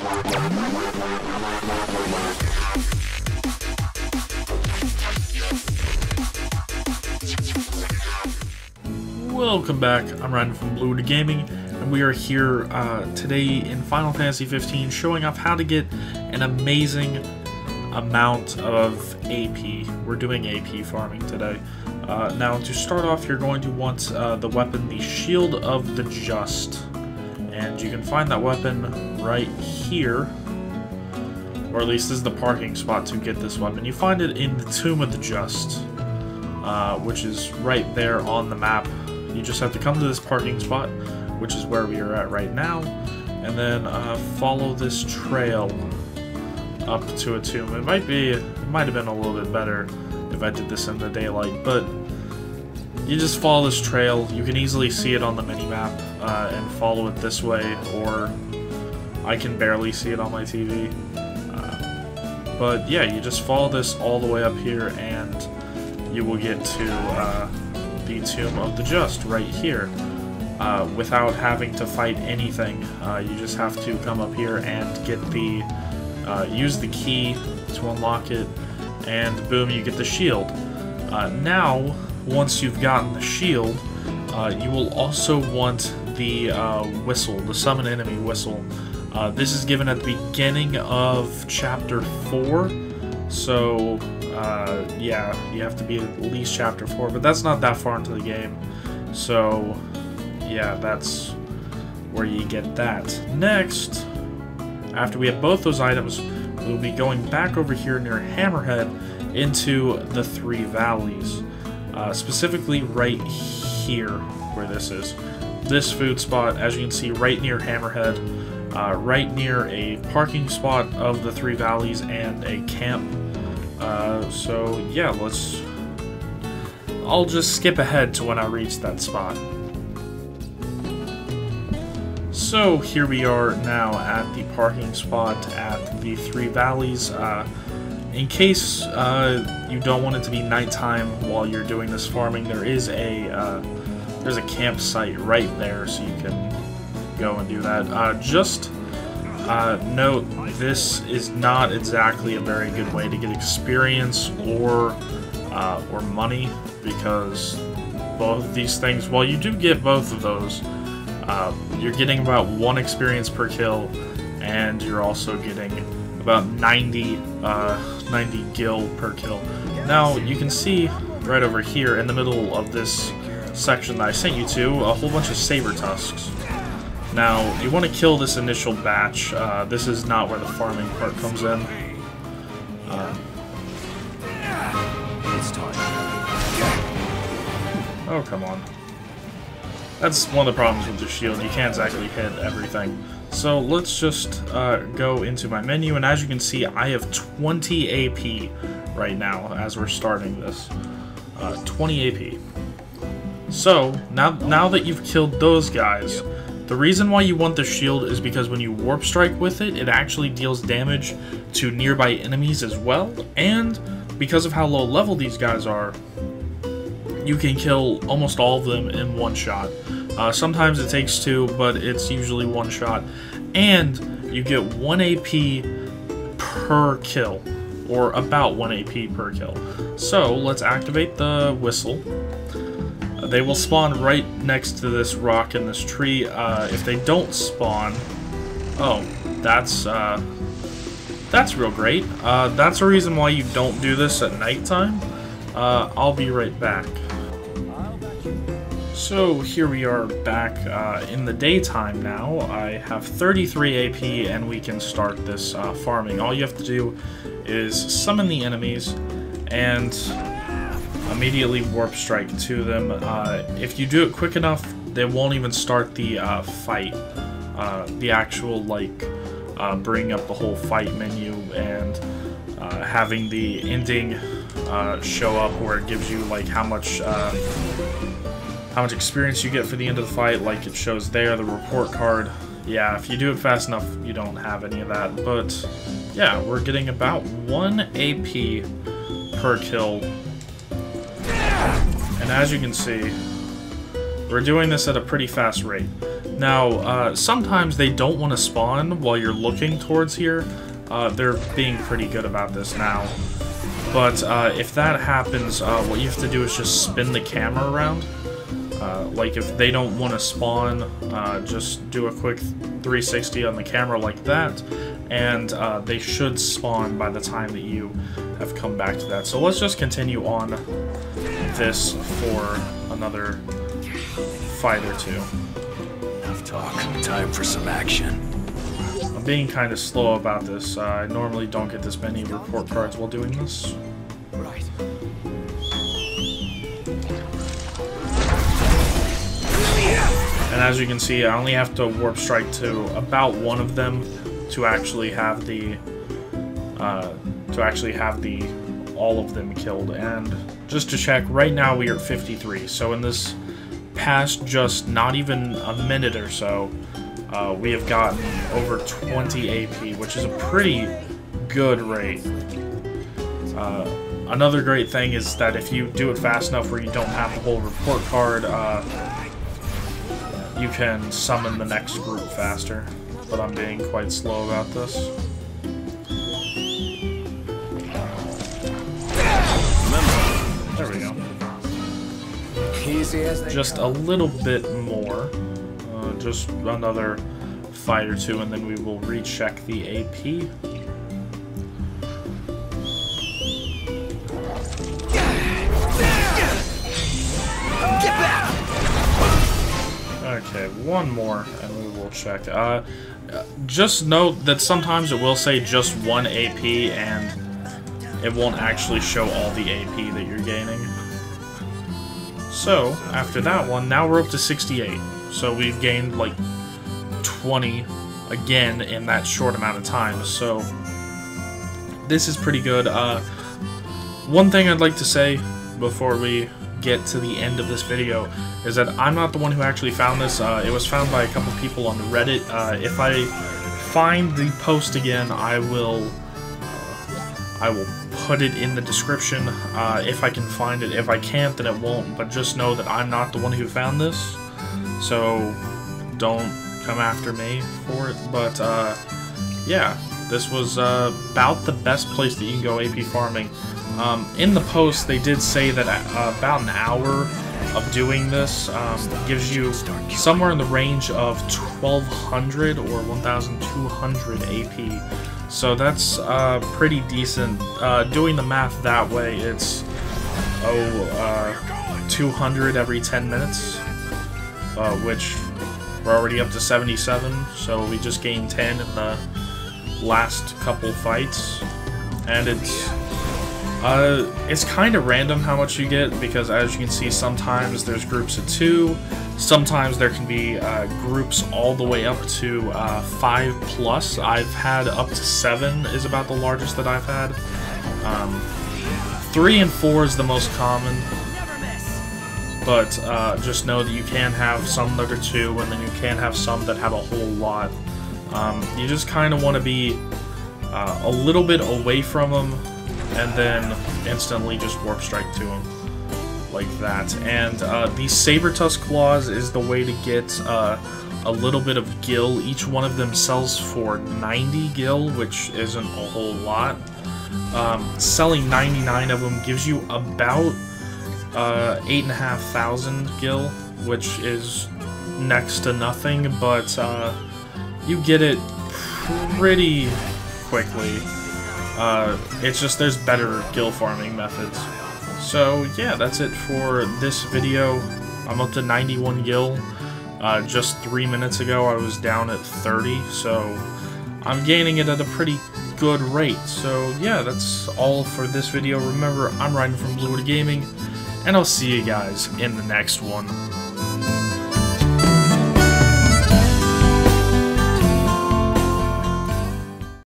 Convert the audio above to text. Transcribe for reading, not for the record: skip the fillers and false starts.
Welcome back, I'm Ryan from Blue Water Gaming, and we are here today in Final Fantasy 15 showing off how to get an amazing amount of AP. We're doing AP farming today. Now to start off, you're going to want the weapon, the Shield of the Just, and you can find that weapon right here, or at least this is the parking spot to get this weapon. You find it in the Tomb of the Just, which is right there on the map. You just have to come to this parking spot, which is where we are at right now, and then follow this trail up to a tomb. It might have been a little bit better if I did this in the daylight, but you just follow this trail. You can easily see it on the mini-map and follow it this way, or I can barely see it on my TV. But yeah, you just follow this all the way up here, and you will get to the Tomb of the Just right here, without having to fight anything. You just have to come up here and get the use the key to unlock it, and boom, you get the shield. Now, once you've gotten the shield, you will also want the whistle, the summon enemy whistle. This is given at the beginning of Chapter 4, so yeah, you have to be at least Chapter 4, but that's not that far into the game, so yeah, that's where you get that. Next, after we have both those items, we'll be going back over here near Hammerhead into the Three Valleys, specifically right here where this is. This food spot, as you can see, right near Hammerhead, right near a parking spot of the Three Valleys and a camp. So yeah, I'll just skip ahead to when I reach that spot. So here we are now at the parking spot at the Three Valleys. In case you don't want it to be nighttime while you're doing this farming, there's a campsite right there, so you can go and do that. Just note, this is not exactly a very good way to get experience or money, because both of these things, while you do get both of those, you're getting about 1 experience per kill, and you're also getting about 90 gil per kill. Now, you can see right over here in the middle of this section that I sent you to, a whole bunch of saber tusks. Now, you want to kill this initial batch. This is not where the farming part comes in. It's time. Oh, come on. That's one of the problems with the shield. You can't exactly hit everything. So let's just go into my menu, and as you can see, I have 20 AP right now as we're starting this. 20 AP. So, now that you've killed those guys, the reason why you want the shield is because when you warp strike with it, it actually deals damage to nearby enemies as well, and because of how low level these guys are, you can kill almost all of them in one shot. Sometimes it takes 2, but it's usually 1 shot, and you get 1 AP per kill, or about 1 AP per kill. So let's activate the whistle. They will spawn right next to this rock and this tree. If they don't spawn, oh, that's real great. That's a reason why you don't do this at nighttime. I'll be right back. So here we are back in the daytime now. I have 33 AP, and we can start this farming. All you have to do is summon the enemies and immediately warp strike to them. If you do it quick enough, they won't even start the fight. The actual, like, bring up the whole fight menu and having the ending show up where it gives you, like, how much experience you get for the end of the fight, like it shows there, the report card. Yeah, if you do it fast enough, you don't have any of that, but yeah, we're getting about 1 AP per kill. And as you can see, we're doing this at a pretty fast rate. Now, sometimes they don't want to spawn while you're looking towards here. They're being pretty good about this now. But if that happens, what you have to do is just spin the camera around. Like if they don't want to spawn, just do a quick 360 on the camera like that, and they should spawn by the time that you have come back to that. So let's just continue on this for another fight or two. Enough talk. Time for some action. I'm being kind of slow about this. I normally don't get this many report cards while doing this. Right. And as you can see, I only have to warp strike to about one of them to actually have the all of them killed. And just to check, right now we are at 53. So in this past just not even a minute or so, we have gotten over 20 AP, which is a pretty good rate. Another great thing is that if you do it fast enough where you don't have the whole report card, you can summon the next group faster, but I'm being quite slow about this. There we go. Just a little bit more. Just another fight or two, and then we will recheck the AP. Okay, one more, and we will check. Just note that sometimes it will say just one AP, and it won't actually show all the AP that you're gaining. So, after that one, now we're up to 68. So we've gained, like, 20 again in that short amount of time. So, this is pretty good. One thing I'd like to say before we get to the end of this video is that I'm not the one who actually found this. It was found by a couple people on Reddit. If I find the post again, I will put it in the description if I can find it. If I can't, then it won't. But just know that I'm not the one who found this, so don't come after me for it. But yeah, this was about the best place that you can go AP farming. In the post, they did say that about an hour of doing this gives you somewhere in the range of 1,200 or 1,200 AP. So that's pretty decent. Doing the math that way, it's 200 every 10 minutes, which we're already up to 77. So we just gained 10 in the last couple fights, and it's kind of random how much you get, because as you can see, sometimes there's groups of 2, sometimes there can be groups all the way up to 5+. I've had up to 7 is about the largest that I've had. 3 and 4 is the most common, but just know that you can have some that are 2, and then you can have some that have a whole lot. You just kind of want to be a little bit away from them, and then instantly just warp strike to them like that. And these Saber Tusk Claws is the way to get a little bit of gil. Each one of them sells for 90 gil, which isn't a whole lot. Selling 99 of them gives you about 8,500 gil, which is next to nothing, but you get it pretty quickly. It's just there's better gil farming methods. So yeah, that's it for this video. I'm up to 91 gil. Just 3 minutes ago I was down at 30, so I'm gaining it at a pretty good rate. So yeah, that's all for this video. Remember, I'm Ryan from Bluewater Gaming, and I'll see you guys in the next one.